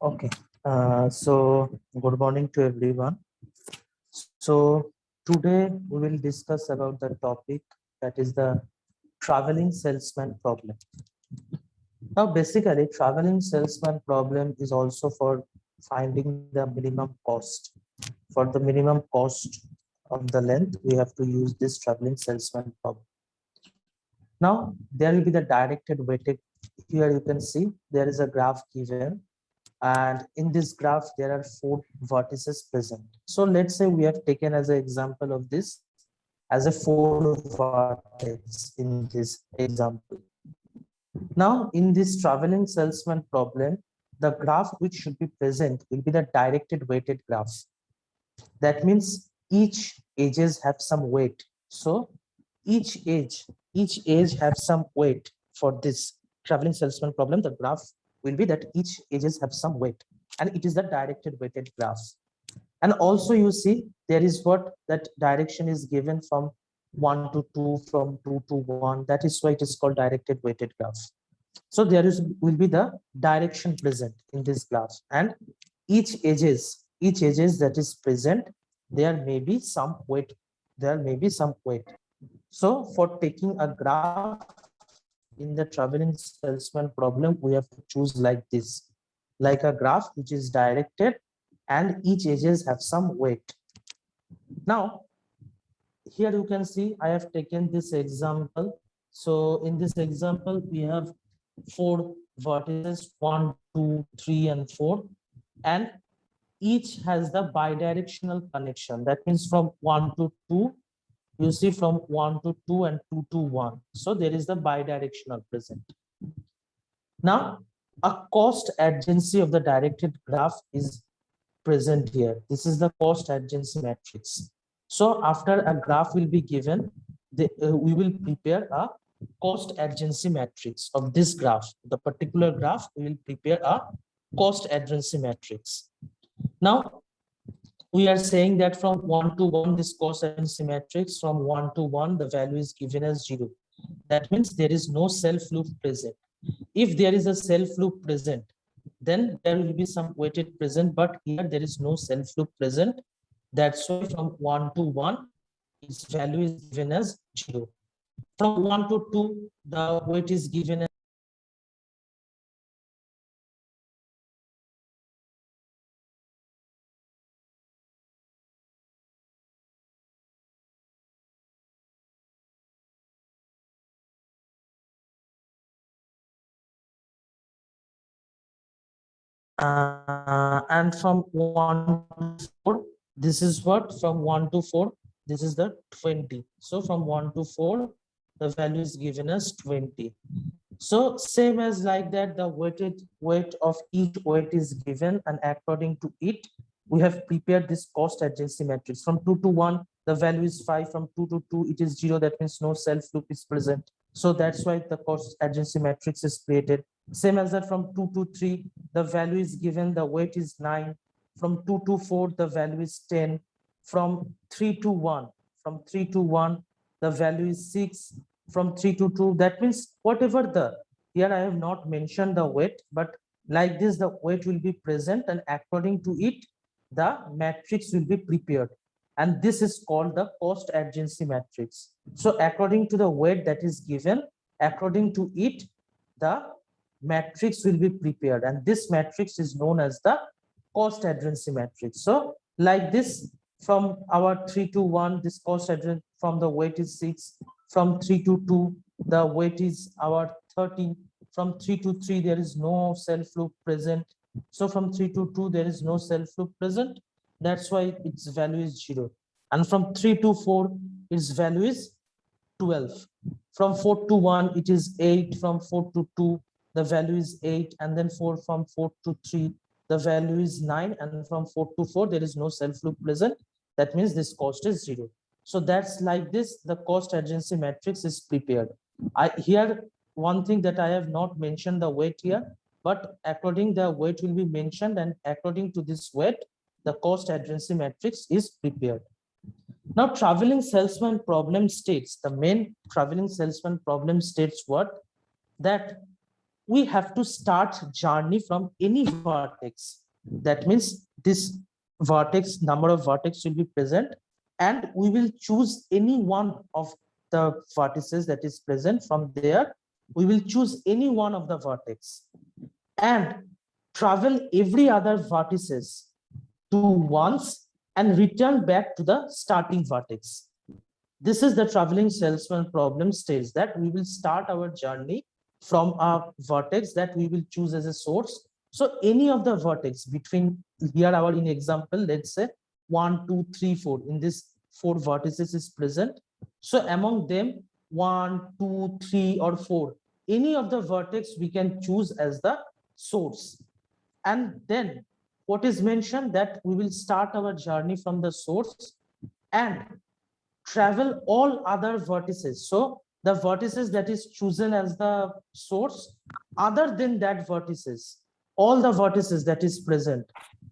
Okay, so good morning to everyone. So today we will discuss about the topic that is the traveling salesman problem. Now, basically, traveling salesman problem is also for finding the minimum cost. For the minimum cost of the length, we have to use this traveling salesman problem. Now, there will be the directed weighted. Here you can see there is a graph given, and in this graph there are 4 vertices present. So let's say we have taken as an example of this as a 4 vertex in this example. Now in this traveling salesman problem, the graph which should be present will be the directed weighted graph. That means each edges have some weight. So each edge have some weight. For this traveling salesman problem, the graph will be that each edges have some weight, and it is the directed weighted graph. And also you see there is what that direction is given from 1 to 2, from 2 to 1. That is why it is called directed weighted graph. So there is will be the direction present in this graph, and each edges that is present, there may be some weight. There may be some weight. So for taking a graph in the traveling salesman problem, we have to choose like this, like a graph which is directed and each edges have some weight. Now, here you can see I have taken this example. So in this example, we have 4 vertices, 1, 2, 3, and 4, and each has the bidirectional connection. That means from 1 to 2, you see from 1 to 2 and 2 to 1. So there is the bidirectional present. Now, a cost adjacency of the directed graph is present here. This is the cost adjacency matrix. So after a graph will be given, we will prepare a cost adjacency matrix of this graph. The particular graph, we will prepare a cost adjacency matrix. Now, we are saying that from 1 to 1, this cost adjacency matrix, from 1 to 1, the value is given as 0. That means there is no self loop present. If there is a self loop present, then there will be some weighted present, but here there is no self loop present. That's why from 1 to 1, its value is given as 0. From 1 to 2, the weight is given as and from 1 to 4, this is what, from 1 to 4, this is the 20. So from 1 to 4, the value is given as 20. So same as like that, the weight of each weight is given, and according to it, we have prepared this cost adjacency matrix. From 2 to 1, the value is 5. From 2 to 2, it is 0. That means no self loop is present. So that's why the cost adjacency matrix is created. Same as that, from 2 to 3, the value is given, the weight is 9. From 2 to 4, the value is 10. From 3 to 1, the value is 6. From 3 to 2, that means whatever the, here I have not mentioned the weight, but like this, the weight will be present, and according to it, the matrix will be prepared. And this is called the cost adjacency matrix. So according to the weight that is given, according to it, the matrix will be prepared, and this matrix is known as the cost adjacency matrix. So like this, from our 3 to 1, this cost adjacency, from the weight is 6. From 3 to 2, the weight is our 13. From 3 to 3, there is no self loop present. So from 3 to 2, there is no self loop present. That's why its value is 0. And from 3 to 4, its value is 12. From 4 to 1, it is 8. From 4 to 2, the value is 8, and then 4 from 4 to 3, the value is 9, and from 4 to 4, there is no self loop present. That means this cost is 0. So that's like this, the cost adjacency matrix is prepared. Here, one thing that I have not mentioned the weight here, but according the weight will be mentioned, and according to this weight, the cost adjacency matrix is prepared. Now, traveling salesman problem states, the main traveling salesman problem states what? That we have to start journey from any vertex. That means this vertex, number of vertex will be present, and we will choose any one of the vertices that is present. From there, we will choose any one of the vertex and travel every other vertices to once and return back to the starting vertex. This is the traveling salesman problem states that we will start our journey from a vertex that we will choose as a source. So any of the vertex between here, our in example, let's say 1, 2, 3, 4, in this 4 vertices is present. So among them, 1, 2, 3, or 4, any of the vertex we can choose as the source. And then what is mentioned, that we will start our journey from the source and travel all other vertices. So the vertices that is chosen as the source, other than that vertices, all the vertices that is present,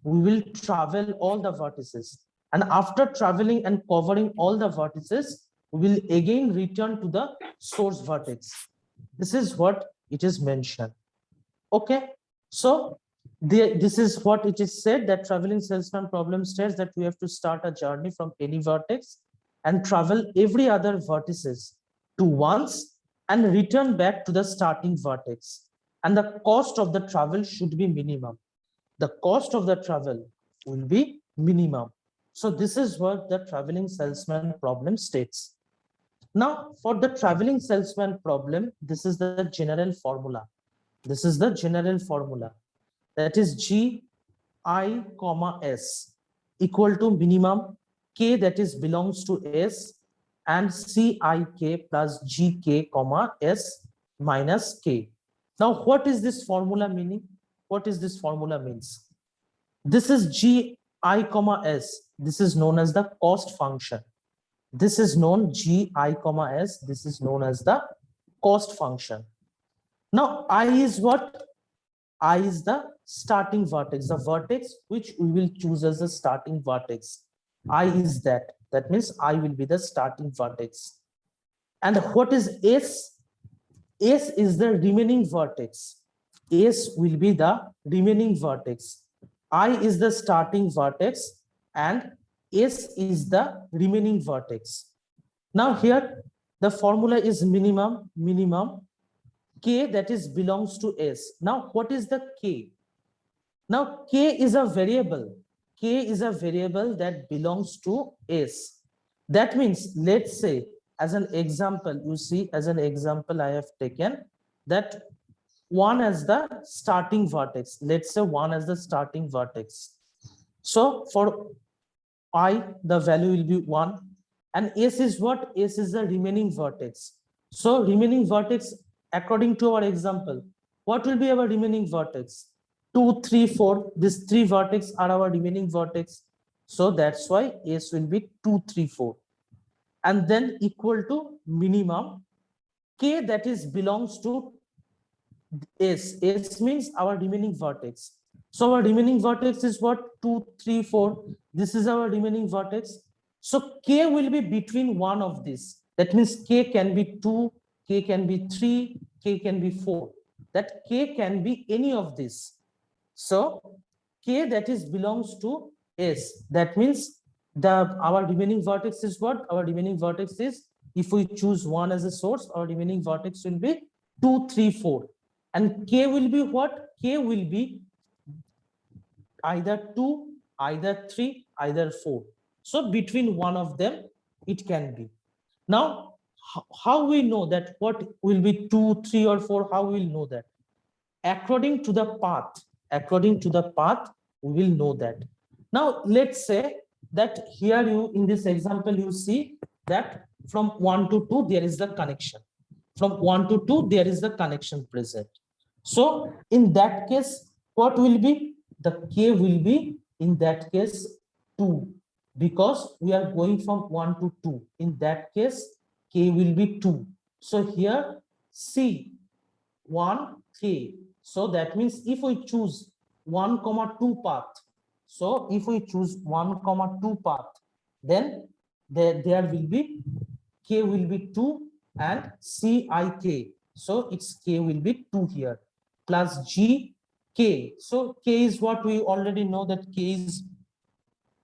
we will travel all the vertices. And after traveling and covering all the vertices, we will again return to the source vertex. This is what it is mentioned. Okay, so this is what it is said, that traveling salesman problem states that we have to start a journey from any vertex and travel every other vertices to once and return back to the starting vertex. And the cost of the travel should be minimum. The cost of the travel will be minimum. So this is what the traveling salesman problem states. Now, for the traveling salesman problem, this is the general formula. This is the general formula. That is G I comma S equal to minimum K that is belongs to S and CIK plus GK comma S minus K. Now, what is this formula meaning? What is this formula means? This is G I comma S. This is known as the cost function. This is known G I comma S. This is known as the cost function. Now, I is what? I is the starting vertex, the vertex which we will choose as the starting vertex. I is that. That means I will be the starting vertex. And what is S? S is the remaining vertex. S will be the remaining vertex. I is the starting vertex and S is the remaining vertex. Now here the formula is minimum K that is belongs to S. Now what is the K? Now K is a variable. K is a variable that belongs to S. That means, let's say, as an example, you see, as an example I have taken that 1 as the starting vertex. Let's say 1 as the starting vertex. So for I, the value will be 1. And S is what? S is the remaining vertex. So remaining vertex, according to our example, what will be our remaining vertex? 2, 3, 4. These 3 vertex are our remaining vertex. So that's why S will be 2, 3, 4. And then equal to minimum K that is belongs to S. S means our remaining vertex. So our remaining vertex is what? 2, 3, 4. This is our remaining vertex. So K will be between one of these. That means K can be 2, K can be 3, K can be 4. That K can be any of this. So K that is belongs to S. That means our remaining vertex is what? Our remaining vertex is, if we choose 1 as a source, our remaining vertex will be 2, 3, 4. And K will be what? K will be either 2, either 3, either 4. So between one of them, it can be. Now, how we know that what will be 2, 3, or 4? How we will know that? According to the path. According to the path, we will know that. Now, let's say that here you, in this example, you see that from 1 to 2, there is the connection. From 1 to 2, there is the connection present. So in that case, what will be the k will be in that case 2, because we are going from 1 to 2. In that case, k will be 2. So here c 1 k. So that means if we choose 1 comma 2 path, so if we choose 1 comma 2 path, then there will be k will be 2 and CIK. So its k will be 2 here plus G k. So k is what we already know, that k is,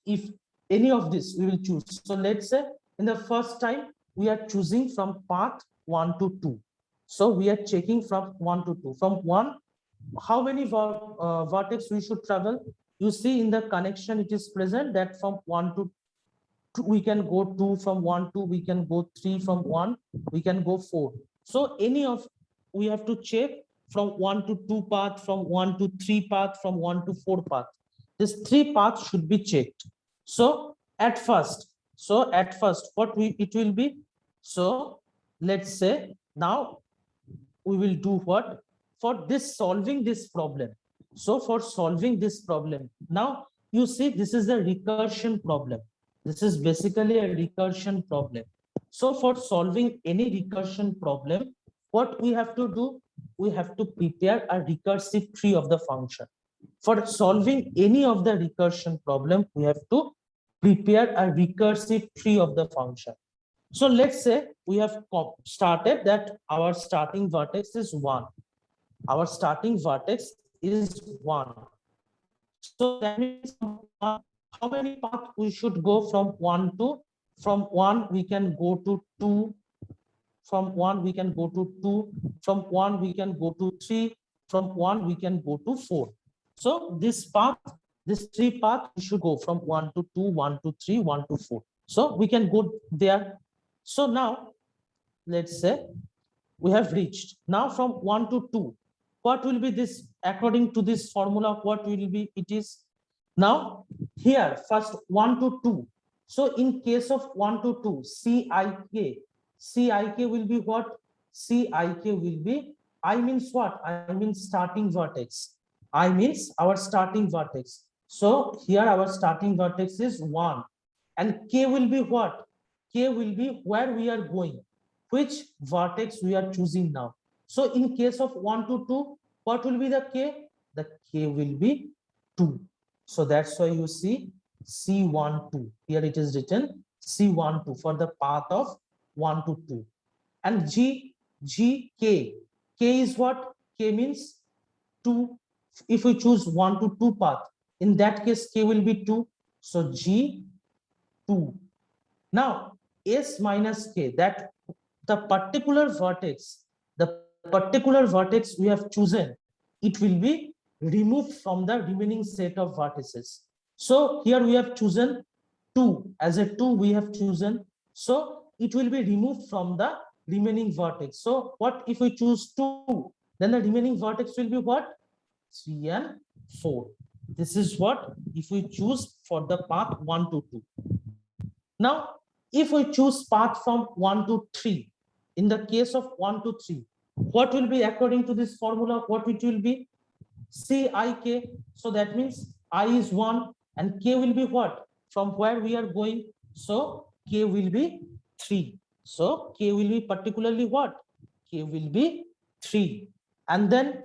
if any of this we will choose. So let's say in the first time we are choosing from path 1 to 2. So we are checking from 1 to 2. From 1, how many vertex we should travel? You see in the connection it is present that from 1 to 2 we can go 2, from 1 to we can go 3, from 1 we can go 4. So any of, we have to check from 1 to 2 path, from 1 to 3 path, from 1 to 4 path. This 3 paths should be checked. So at first, what it will be, so let's say now we will do what for this, solving this problem. So for solving this problem, now you see this is a recursion problem. This is basically a recursion problem. So for solving any recursion problem, what we have to do, we have to prepare a recursive tree of the function. For solving any of the recursion problem, we have to prepare a recursive tree of the function. So let's say we have started that our starting vertex is 1. Our starting vertex is 1. So that means how many paths we should go from 1 to, from 1 we can go to 2, from 1 we can go to 2, from 1 we can go to 3, from 1 we can go to 4. So this path, this 3 path we should go from 1 to 2, 1 to 3, 1 to 4. So we can go there. So now let's say we have reached. Now from 1 to 2, what will be this, according to this formula, what will be, it is now here first 1 to 2. So in case of 1 to 2, CIK will be what? CIK will be, I means what? I mean starting vertex. I means our starting vertex. So here our starting vertex is 1, and K will be what? K will be where we are going, which vertex we are choosing now. So in case of 1 to 2, what will be the K? The K will be 2. So that's why you see C12. Here it is written C12 for the path of 1 to 2. And K. K is what? K means 2. If we choose 1 to 2 path, in that case K will be 2. So G2. Now S minus K, that the particular vertex we have chosen, it will be removed from the remaining set of vertices. So here we have chosen 2, as a 2 we have chosen, so it will be removed from the remaining vertex. So what if we choose 2, then the remaining vertex will be what? 3 and 4. This is what if we choose for the path 1 to 2. Now if we choose path from 1 to 3, in the case of 1 to 3, what will be according to this formula? What it will be? CIK. So that means I is 1 and K will be what? From where we are going. So K will be 3. So K will be particularly what? K will be 3. And then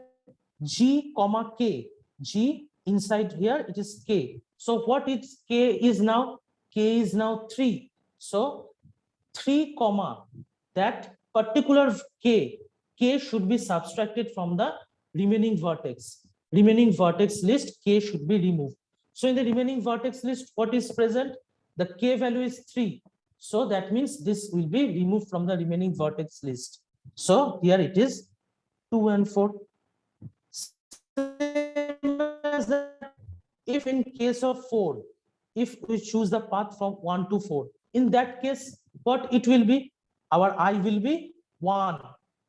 G comma K. G inside here it is K. So what is K is now? K is now 3. So 3 comma that particular K should be subtracted from the remaining vertex. Remaining vertex list, K should be removed. So in the remaining vertex list, what is present? The K value is 3. So that means this will be removed from the remaining vertex list. So here it is 2 and 4. If in case of 4, if we choose the path from 1 to 4, in that case, what it will be? Our I will be 1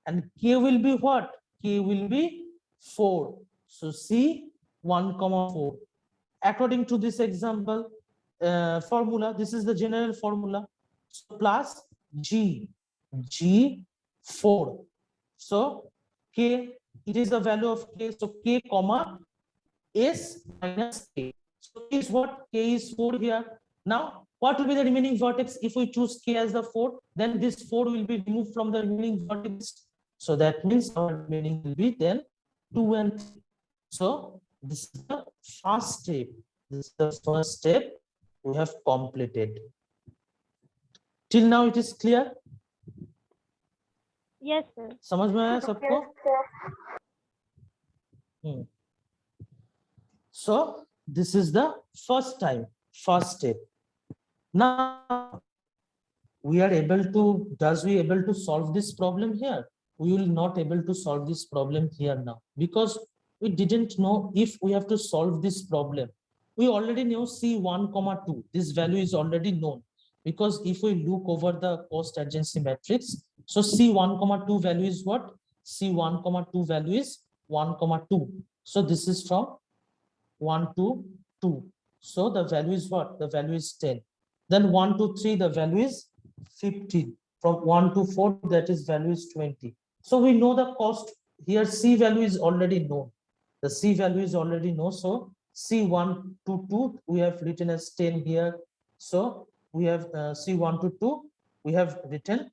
and K will be what? K will be 4. So C 1 comma 4. According to this example formula, this is the general formula. So plus G 4. So K it is the value of k. So k comma s minus k. So is what? K is 4 here. Now, what will be the remaining vertex? If we choose k as the 4, then this 4 will be removed from the remaining vertex. So that means our remaining will be then 2 and 3. So this is the first step. This is the first step we have completed. Till now it is clear? Yes, sir. समझ में आया सबको? So this is the first step. Now we are able to, we able to solve this problem here? We will not able to solve this problem here now, because we didn't know if we have to solve this problem. We already know C1, 2. This value is already known, because if we look over the cost urgency matrix, so C1, 2 value is what? C1, 2 value is 1, 2. So this is from 1 to 2. So the value is what? The value is 10. Then 1 to 3, the value is 15. From 1 to 4, that is value is 20. So we know the cost here. C value is already known. The C value is already known. So C1 to 2, we have written as 10 here. So we have C1 to 2, we have written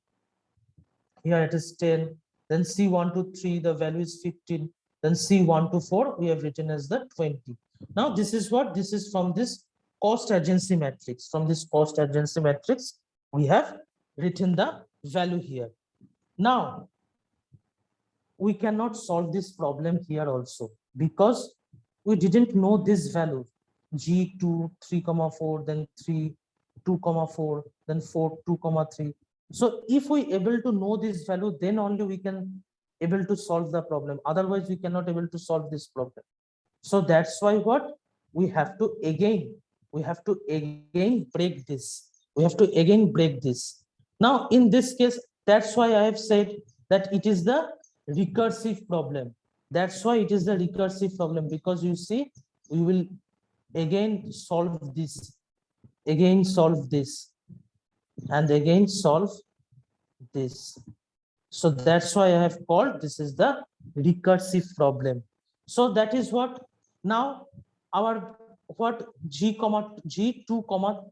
here it is 10. Then C1 to 3, the value is 15. Then C1 to 4, we have written as the 20. Now this is what? This is from this cost urgency matrix. From this cost urgency matrix, we have written the value here. Now we cannot solve this problem here also, because we didn't know this value G2 3, 4, then 3 2, 4, then 4 2, 3. So if we able to know this value, then only we can able to solve the problem. Otherwise we cannot able to solve this problem. So that's why what we have to again break this. We have to again break this. Now in this case, that's why I have said that it is the recursive problem. That's why it is the recursive problem, because you see, we will again solve this, again solve this, and again solve this. So that's why I have called this is the recursive problem. So that is what now our what G2,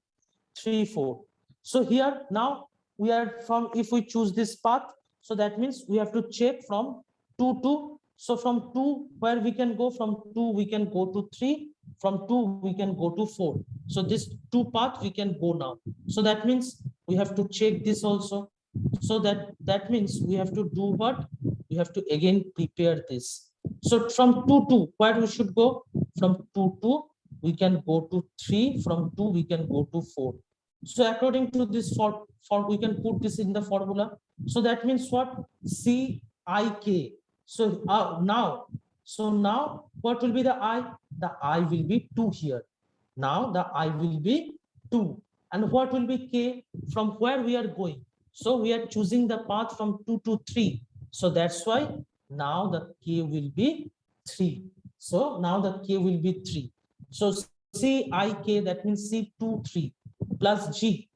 3, 4. So here now we are from, if we choose this path, so that means we have to check from 2 to, so from 2 where we can go, from 2 we can go to 3, from 2 we can go to 4. So this 2 path we can go now. So that means we have to check this also. So that means we have to do what? We have to again prepare this. So from 2 to where we should go? From 2 to we can go to 3, from 2 we can go to 4. So according to this for we can put this in the formula. So that means what? CIK. So now what will be the I? The I will be 2 here. Now the I will be 2. And what will be K? From where we are going? So we are choosing the path from 2 to 3. So that's why now the K will be 3. So now the K will be 3. So CIK, that means C2 3 plus G,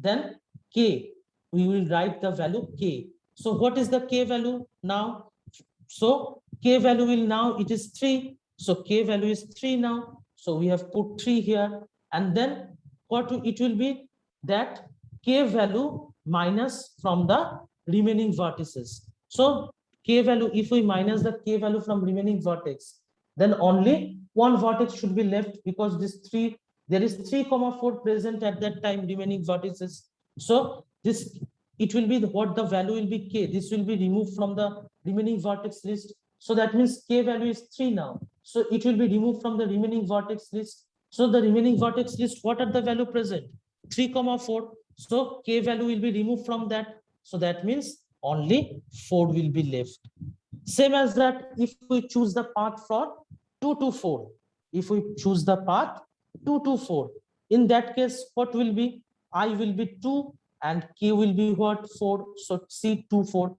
then K. We will write the value K. So what is the K value now? So K value will now, it is 3. So K value is 3 now. So we have put 3 here. And then what it will be? That K value minus from the remaining vertices. So K value, if we minus the K value from remaining vertex, then only one vertex should be left, because this 3, there is 3, 4 present at that time, remaining vertices. So this, it will be what the value will be K. This will be removed from the remaining vertex list. So that means K value is 3 now. So it will be removed from the remaining vertex list. So the remaining vertex list, what are the value present? 3, 4. So K value will be removed from that. So that means only 4 will be left. Same as that, if we choose the path for 2 to 4, if we choose the path 2 to 4, in that case, what will be? I will be 2 and K will be what? 4. So C2 4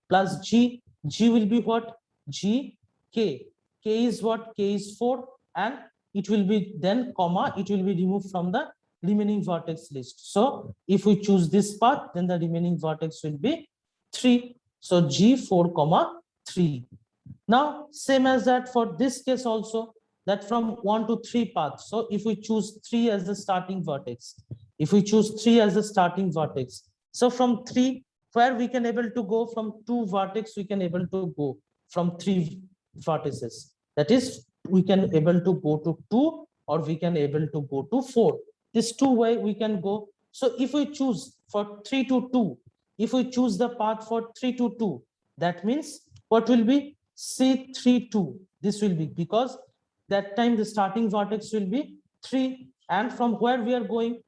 plus G will be what? G K. K is what? K is 4, and it will be then comma, it will be removed from the remaining vertex list. So if we choose this path, then the remaining vertex will be 3. So G4, 3. Now, same as that for this case also, that from 1 to 3 paths. So if we choose 3 as the starting vertex, if we choose 3 as the starting vertex, so from 3, where we can able to go from 2 vertex, we can able to go from 3 vertices. That is, we can able to go to 2 or we can able to go to 4. This 2 way we can go. So if we choose for 3 to 2, if we choose the path for 3 to 2, that means what will be C32. This will be because that time the starting vertex will be 3, and from where we are going,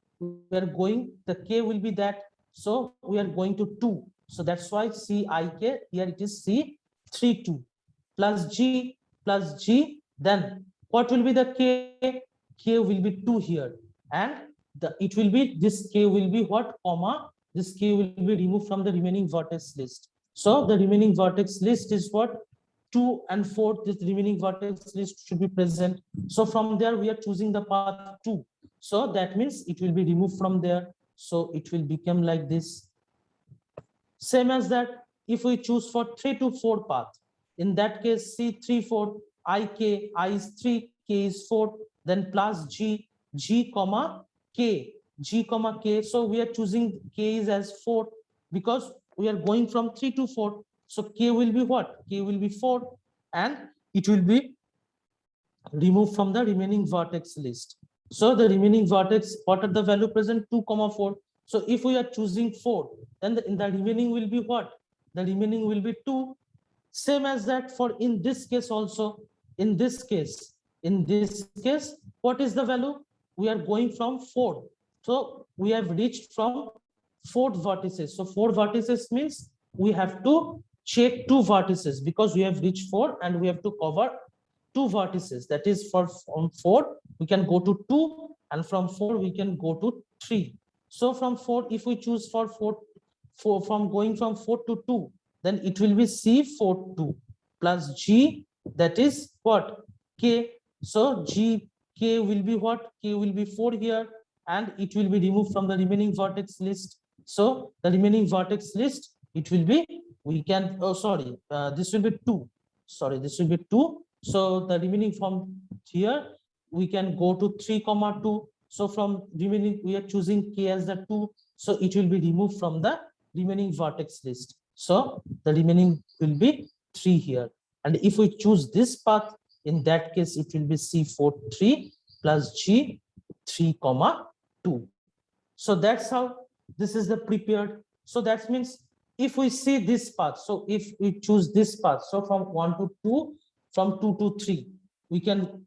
the k will be that, so we are going to 2. So that's why CIK here it is C32 plus G, then what will be the k? K will be 2 here, and it will be, this k will be what, comma, this k will be removed from the remaining vertex list. So the remaining vertex list is what, 2 and 4, this remaining vertex list should be present. So from there we are choosing the path 2. So that means it will be removed from there. So it will become like this. Same as that, if we choose for 3 to 4 path, in that case C34, I is 3, K is 4, then plus G comma K, G comma K. So we are choosing K is as 4 because we are going from 3 to 4. So K will be what? K will be 4, and it will be removed from the remaining vertex list. So the remaining vertex, what are the value present? 2, 4. So if we are choosing 4, then the remaining will be what? The remaining will be 2. Same as that for in this case also. In this case, what is the value? We are going from 4. So we have reached from 4 vertices. So 4 vertices means we have to check 2 vertices because we have reached 4 and we have to cover 2 vertices. That is, from 4 we can go to 2, and from 4 we can go to 3. So from 4, if we choose for 4 from going from 4 to 2, then it will be C42 plus G, that is what, K. So K will be what? K will be 4 here, and it will be removed from the remaining vertex list. So the remaining vertex list, it will be, we can, oh sorry, this will be 2. Sorry, this will be 2. So the remaining from here, we can go to 3, 2. So from remaining, we are choosing K as the 2. So it will be removed from the remaining vertex list. So the remaining will be 3 here. And if we choose this path, in that case, it will be C43 plus G3, 2. So that's how this is the prepared. So that means if we see this path, so if we choose this path, so from 1 to 2, from 2 to 3, we can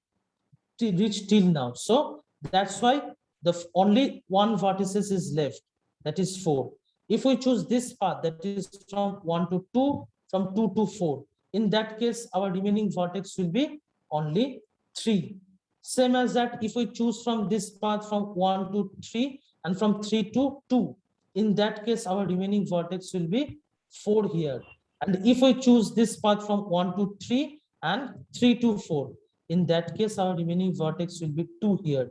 reach till now. So that's why the only one vertices is left, that is 4. If we choose this path, that is from 1 to 2, from 2 to 4, in that case our remaining vertex will be only 3. Same as that, if we choose from this path from 1 to 3 and from 3 to 2, in that case our remaining vertex will be 4 here. And if we choose this path from 1 to 3 and 3 to 4, in that case our remaining vertex will be 2 here.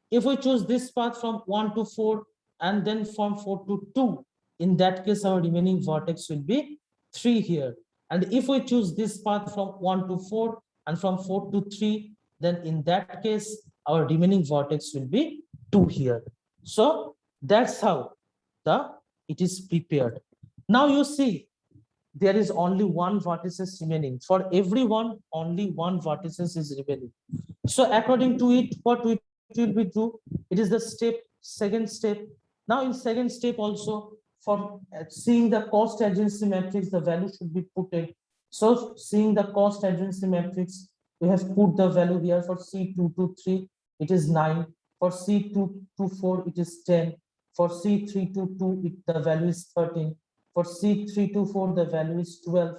If we choose this path from 1 to 4 and then from 4 to 2, in that case our remaining vertex will be 3 here. And if we choose this path from 1 to 4 and from 4 to 3, then in that case our remaining vertex will be 2 here. So that's how it is prepared. Now you see, there is only one vertices remaining. For everyone, only one vertices is remaining. So according to it, what it will be do? It is the second step. Now in second step also, for seeing the cost adjacency matrix, the value should be put in. So seeing the cost adjacency matrix, we have put the value here for C2 to 3, it is 9. For C2 to 4, it is 10. For C3 to 2, the value is 13. For C3 to 4, the value is 12.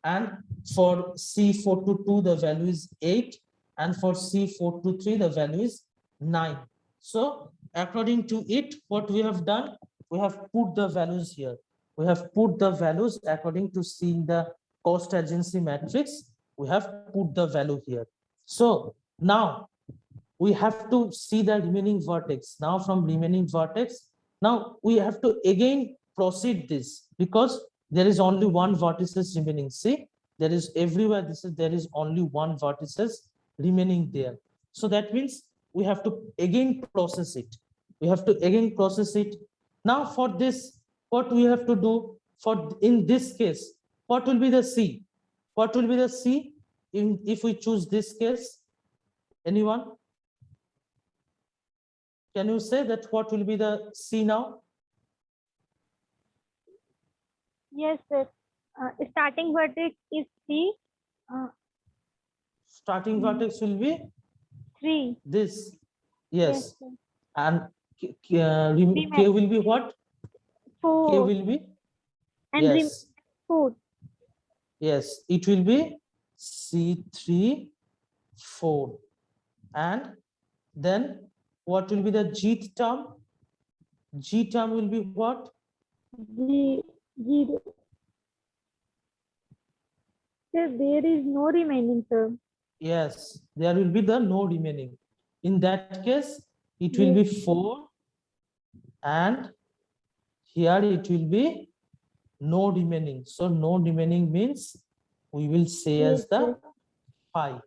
And for C4 to 2, the value is 8. And for C4 to 3, the value is 9. So according to it, what we have done, we have put the values here. We have put the values according to seeing the cost adjacency matrix. We have put the value here. So now we have to see the remaining vertex. Now from remaining vertex, now we have to again proceed this because there is only one vertices remaining. See, there is everywhere, there is only one vertices remaining there. So that means we have to again process it. We have to again process it. Now for this, what we have to do, for in this case, what will be the C? What will be the C if we choose this case? Anyone? Can you say that what will be the C now? Yes, sir. Starting vertex is 3. Starting vertex will be 3. this. Yes, Yes. sir. And K will be what? K 4. will be, And yes, 4. yes, it will be C3, 4. And then what will be the G term? G term will be what? 0. Sir, there is no remaining term. Yes, there will be the no remaining. In that case, it will be 4, and here it will be no remaining. So no remaining means we will say as the 5.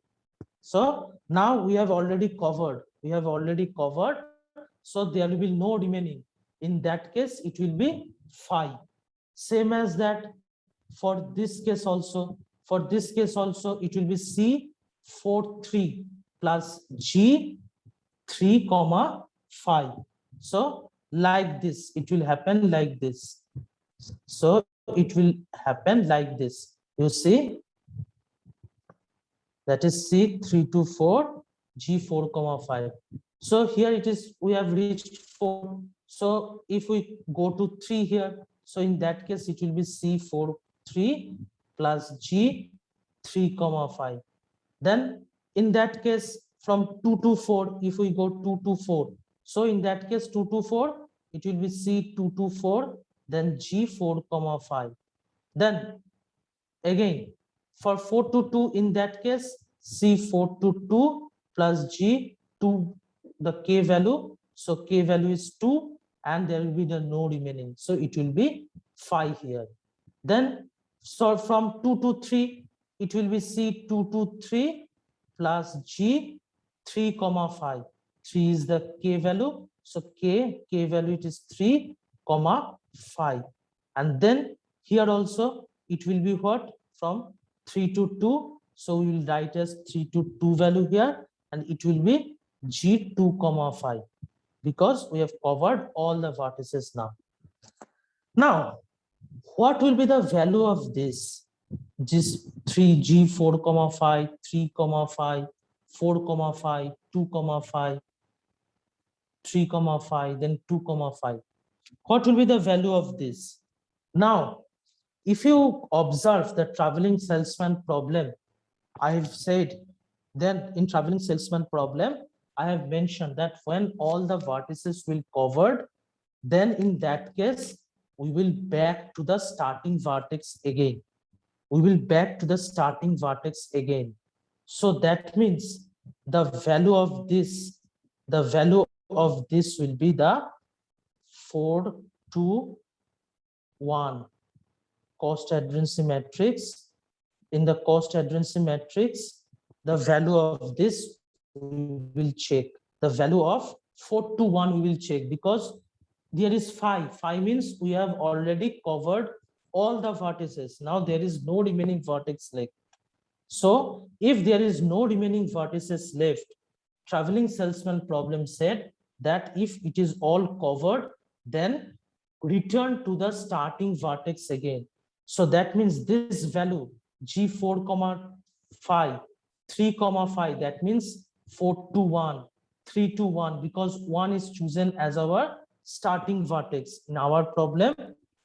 So now we have already covered. We have already covered. So there will be no remaining. In that case, it will be 5. Same as that for this case also. For this case also, it will be C 4 3 plus G 3 comma 5. So like this, it will happen like this. So it will happen like this. You see, that is C 3 to 4, G 4 comma 5. So here it is, we have reached 4. So if we go to 3 here, so in that case it will be C 4 3 plus G 3 comma 5. Then in that case, from 2 to 4, if we go 2 to 4, so in that case 2 to 4, it will be C 2 to 4, then G 4 comma 5. Then again, for 4 to 2, in that case, C 4 to 2 plus G 2, the K value. So K value is 2, and there will be the no remaining. So it will be 5 here. Then, so from 2 to 3, it will be C 2 to 3 plus G 3 comma 5. 3 is the K value. So K value, it is 3 comma 5. And then here also it will be what? From 3 to 2. So we will write as 3 to 2 value here, and it will be G2 comma 5, because we have covered all the vertices now. Now, what will be the value of this? This 3 G4 comma 5, 3 comma 5, 4 comma 5, 2 comma 5, 3 comma 5, then 2 comma 5. What will be the value of this? Now, if you observe the traveling salesman problem, I have said, then in traveling salesman problem, I have mentioned that when all the vertices will covered, then in that case, we will back to the starting vertex again. We will back to the starting vertex again. So that means the value of this, will be the 4 to 1 cost adjacency matrix. In the cost adjacency matrix, the value of this we will check. The value of 4 to 1 we will check, because there is 5. 5 means we have already covered all the vertices. Now there is no remaining vertex left. So if there is no remaining vertices left, traveling salesman problem said that if it is all covered, then return to the starting vertex again. So that means this value G4 comma 5, 3 comma 5, that means 4 to 1, 3 to 1, because 1 is chosen as our starting vertex. In our problem,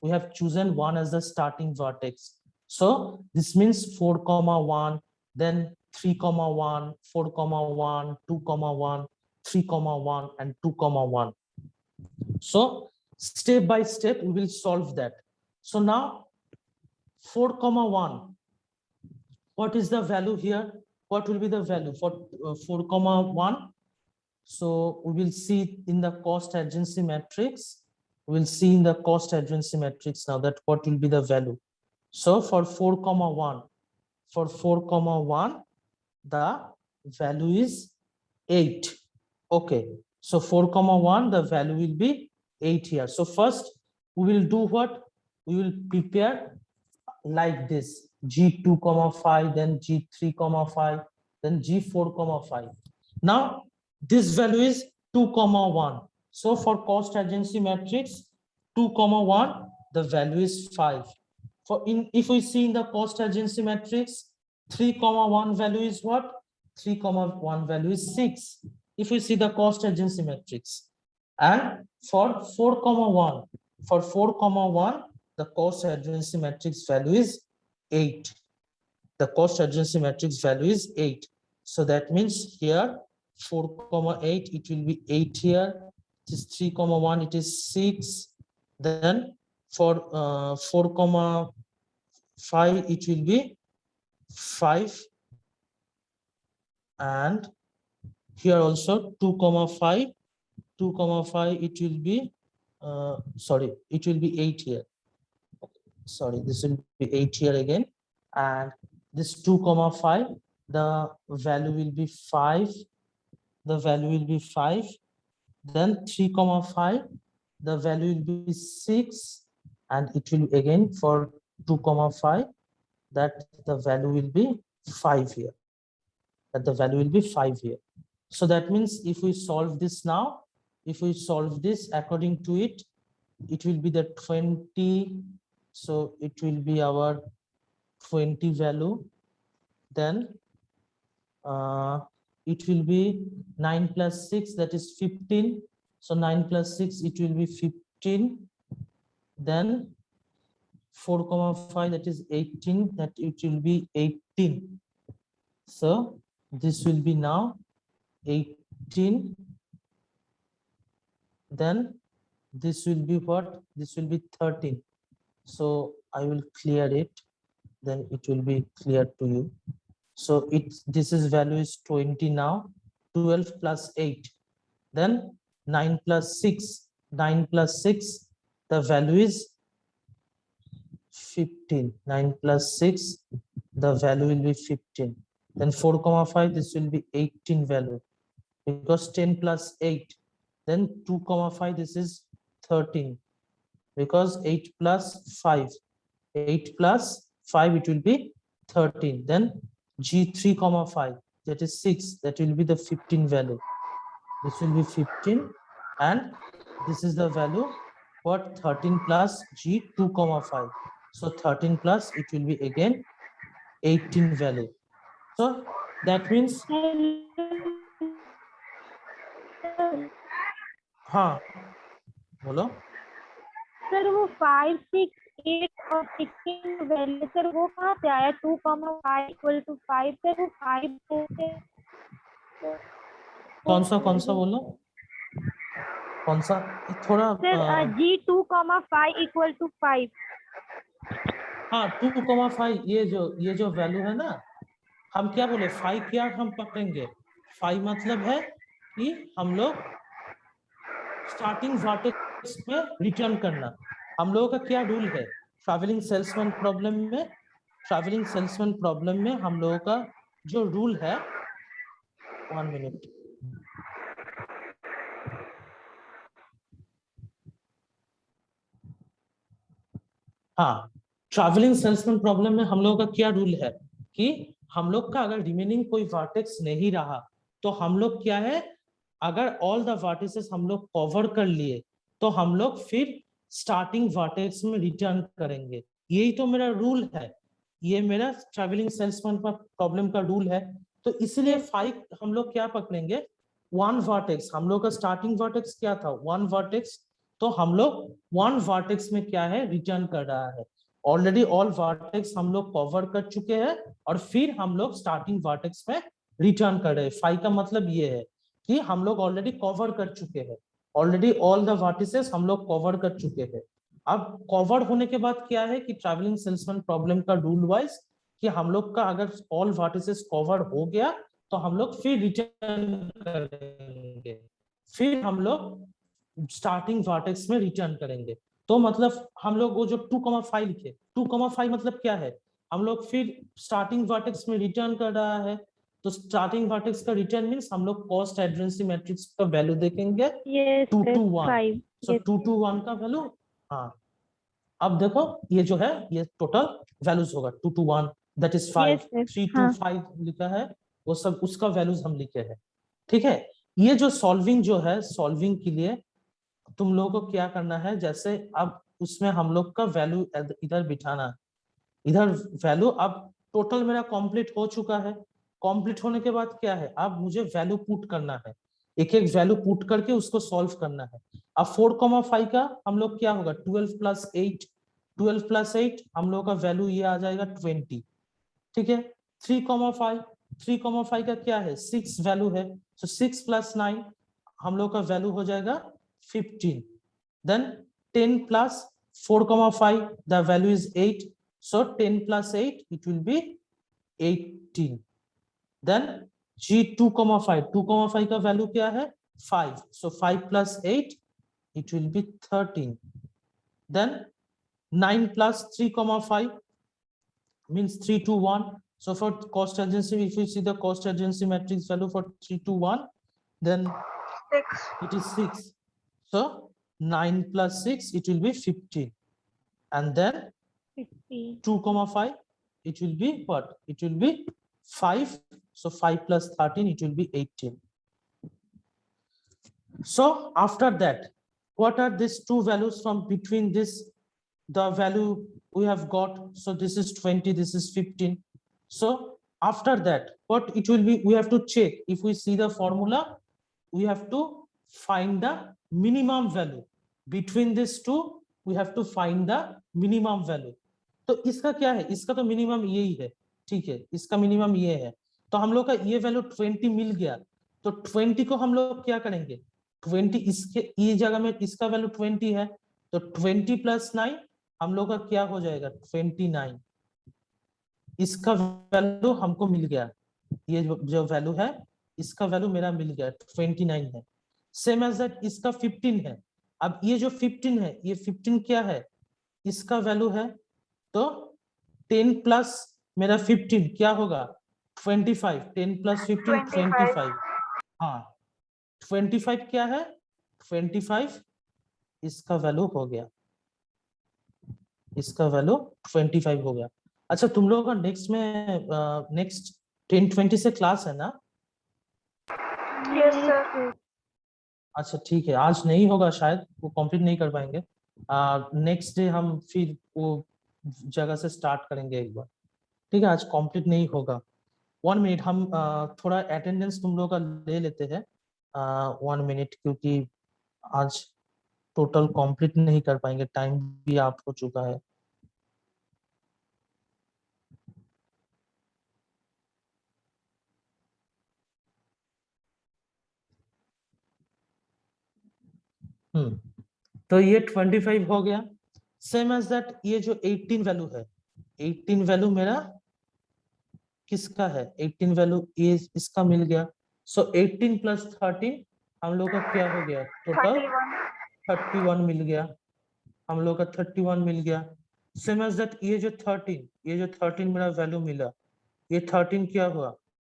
we have chosen 1 as the starting vertex. So this means 4 comma 1, then 3 comma 1, 4 comma 1, 2 comma 1, 3 comma 1, and 2 comma 1. So step by step we will solve that. So now 4 comma 1, what is the value here? What will be the value for 4 comma 1? So we will see in the cost adjacency matrix. We will see in the cost adjacency matrix now that what will be the value. So for 4 comma 1, for 4,1 the value is 8. Okay, so 4,1 the value will be 8 here. So first we will do what? We will prepare like this: G2,5, then G3,5, then G4,5. Now this value is 2,1. So for cost urgency matrix 2,1 the value is 5. For if we see in the cost urgency matrix 3,1 value is what? 3,1 value is 6 if we see the cost urgency matrix. And for 4,1 the cost urgency matrix value is 8. The cost urgency matrix value is 8. So that means here 4,8 it will be 8 here. It is 3,1 it is 6. Then for 4,5 it will be 5. And here also 2,5 it will be sorry, it will be 8 here. Sorry, this will be 8 here again. And this 2,5 the value will be 5. The value will be 5. Then 3,5 the value will be 6. And it will again for 2,5 that the value will be 5 here. That the value will be 5 here. So that means if we solve this now, if we solve this according to it, it will be the 20. So it will be our 20 value. Then it will be 9 plus 6, that is 15. So 9 plus 6 it will be 15. Then 4,5 that is 18, that it will be 18. So this will be now 18. Then this will be what? This will be 13. So I will clear it, then it will be clear to you. So this is value is 20 now. 12 plus 8, then 9 plus 6. 9 plus 6 the value is 15. 9 plus 6 the value will be 15. Then 4,5 this will be 18 value, because 10 plus 8. Then 2,5 this is 13, because 8 plus 5. 8 plus 5 it will be 13. Then G3,5 that is 6, that will be the 15 value. This will be 15. And this is the value, what? 13 plus G2,5. So 13 plus it will be again 18 value. So that means हाँ बोलो sir वो 5, 6, 8 और 16 value sir वो कहाँ से आया? 2,5 equal to 5 sir वो 5 से कौन सा बोलो? कौन सा? थोड़ा सर G2,5 इक्वल टू 5. हाँ 2,5 ये जो वैल्यू है ना, हम क्या बोले? 5 क्या हम पकड़ेंगे? 5 मतलब है कि हम लोग स्टार्टिंग वर्टेक्स में रिटर्न करना। हम लोगों का क्या रूल है ट्रैवलिंग सेल्समैन प्रॉब्लम में? ट्रैवलिंग सेल्समैन प्रॉब्लम में हम लोगों का जो रूल है, 1 मिनट, हाँ, ट्रैवलिंग सेल्समैन प्रॉब्लम में हम लोगों का क्या रूल है कि हम लोग का अगर रिमेनिंग कोई वर्टेक्स नहीं रहा तो हम लोग क्या है, अगर ऑल द वर्टिसेस हम लोग कवर कर लिए तो हम लोग फिर स्टार्टिंग वर्टेक्स में रिटर्न करेंगे। यही तो मेरा रूल है, ये मेरा ट्रैवलिंग सेल्समैन का प्रॉब्लम का रूल है। तो इसलिए 5 हम लोग क्या पकड़ेंगे? 1 वर्टेक्स। हम लोग का स्टार्टिंग वर्टेक्स क्या था? 1 वर्टेक्स। तो हम लोग 1 वर्टेक्स में क्या है, रिटर्न कर रहा है। ऑलरेडी ऑल वर्टेक्स हम लोग कवर कर चुके हैं और फिर हम लोग स्टार्टिंग वर्टेक्स में रिटर्न कर रहे हैं। 5 का मतलब ये है कि हम लोग ऑलरेडी कवर कर चुके हैं, ऑलरेडी ऑल द वर्टिसेस हम लोग कवर कर चुके हैं। अब कवर होने के बाद क्या है कि ट्रैवलिंग सेल्समैन प्रॉब्लम का रूल वाइज कि हम लोग का अगर ऑल वर्टिसेस कवर हो गया तो हम लोग फिर रिटर्न करेंगे, फिर हम लोग स्टार्टिंग वर्टेक्स में रिटर्न करेंगे। तो मतलब हम लोग वो जो 2,5 लिखे, 2,5 मतलब क्या है? हम लोग फिर स्टार्टिंग वर्टेक्स में रिटर्न कर रहा है, तो स्टार्टिंग वर्टेक्स का रिटर्न मींस हम लोग कॉस्ट एडजेंसी मैट्रिक्स का वैल्यू देखेंगे yes 2 sir, to 1. 5 so yes 2 to 1 का वैल्यू, हाँ अब देखो ये जो है ये टोटल वैल्यूज होगा 2 to 1 that is 5, yes sir, 3 to हाँ 5 लिखा है, वो सब उसका वैल्यूज हम लिखे हैं। ठीक है, ये जो सॉल्विंग जो है, सॉल्विंग के लिए तुम लोगों को क्या करना है, जैसे अब उसमें हम लोग का वैल्यू इधर बिठाना है, इधर वैल्यू अब टोटल मेरा कंप्लीट हो चुका है। कंप्लीट होने के बाद क्या है, अब मुझे वैल्यू पुट करना है, एक एक वैल्यू पुट करके उसको सॉल्व करना है। अब 4,5 का हम लोग क्या होगा 12 + 8, 12 + 8 हम लोग का वैल्यू ये आ जाएगा 20। ठीक है, 3,5, 3,5 का क्या है 6 वैल्यू है, तो 6 + 9 हम लोग का वैल्यू हो जाएगा 15। Then 10 + 4,5 the value is 8, so 10 + 8 it will be 18. then g 2,5, 2,5 का वैल्यू क्या है 5, so 5 + 8 it will be 13. then 9 + 3,5 means 3 to 1. So for cost urgency, if you see the cost urgency matrix value for 3 to 1, then 6. it is 6. So 9 + 6 it will be 15. And then 50 2,5 it will be what, it will be 5, so 5 + 13 it will be 18. So after that, what are these two values from between this, the value we have got, so this is 20, this is 15. So after that what it will be, we have to check, if we see the formula we have to find the minimum value between these two, we have to find the minimum value. तो इसका क्या है, इसका तो minimum यही है, ठीक है, इसका मिनिमम ये है, तो हम लोग का ये वैल्यू 20 मिल गया, तो 20 को हम लोग क्या करेंगे 20 इसके ये जगह में इसका वैल्यू 20 है, तो 20 + 9 हम लोग का क्या हो जाएगा 29, इसका वैल्यू हमको मिल गया, ये जो वैल्यू है इसका वैल्यू मेरा मिल गया 29 है। सेम एज दैट इसका 15 है, अब ये जो 15 है ये 15 क्या है, इसका वैल्यू है, तो 10 प्लस मेरा 15 क्या होगा 25, 10 + 15 25, हाँ 25 क्या है 25, इसका वैल्यू हो गया, इसका वैल्यू 25 हो गया। अच्छा तुम लोगों का नेक्स्ट में नेक्स्ट 10-20 से क्लास है ना? Yes, sir. अच्छा ठीक है, आज नहीं होगा शायद, वो कंप्लीट नहीं कर पाएंगे, नेक्स्ट डे हम फिर वो जगह से स्टार्ट करेंगे एक बार, ठीक है, आज कंप्लीट नहीं होगा। 1 मिनट हम थोड़ा अटेंडेंस तुम लोग का ले लेते हैं, 1 मिनट, क्योंकि आज टोटल कंप्लीट नहीं कर पाएंगे, टाइम भी आप हो चुका है। तो ये 25 हो गया। सेम एज दैट ये जो 18 वैल्यू है, 18 वैल्यू मेरा किसका है, 18 वैल्यू ये इसका मिल गया, सो 18 + 13 हम लोग का क्या हो गया टोटल 31 मिल गया, हम लोग का 31 मिल गया। सेम एज दैट ये जो 13 मेरा वैल्यू मिला, ये 13 क्या हुआ